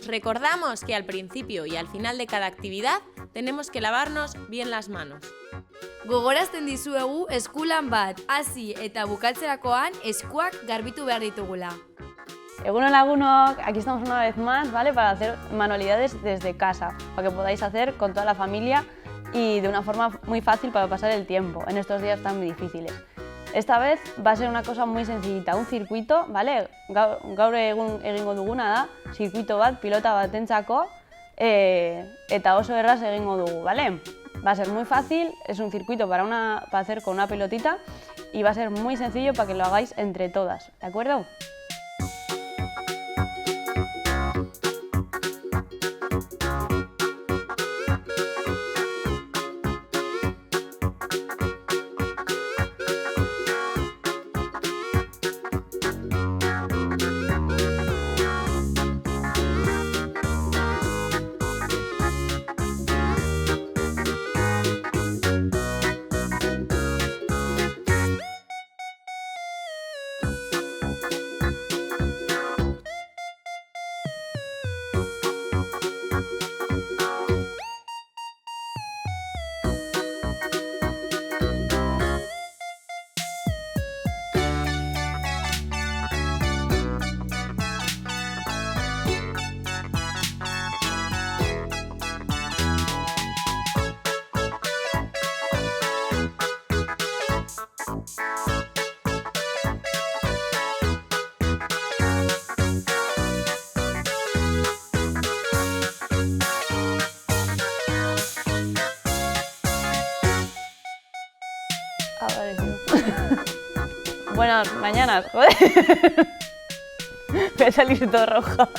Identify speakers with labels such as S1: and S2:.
S1: recordamos que al principio y al final de cada actividad tenemos que lavarnos bien las manos.
S2: Gogorazten dizuegu eskulan bat, hasi eta bukatzerakoan eskuak garbitu behar ditugula.
S3: Egunon lagunok, aquí estamos una vez más, ¿vale? Para hacer manualidades desde casa, para que podáis hacer con toda la familia y de una forma muy fácil para pasar el tiempo en estos días tan difíciles. Esta vez va a ser una cosa muy sencillita, un circuito, ¿vale? Gaur egun egingo duguna da, circuito bat, pilota batentzako, eta oso erraz egingo dugu, ¿vale? Va a ser muy fácil, es un circuito para hacer con una pelotita y va a ser muy sencillo para que lo hagáis entre todas, ¿de acuerdo? Buenas mañanas, joder. Voy a salir todo roja.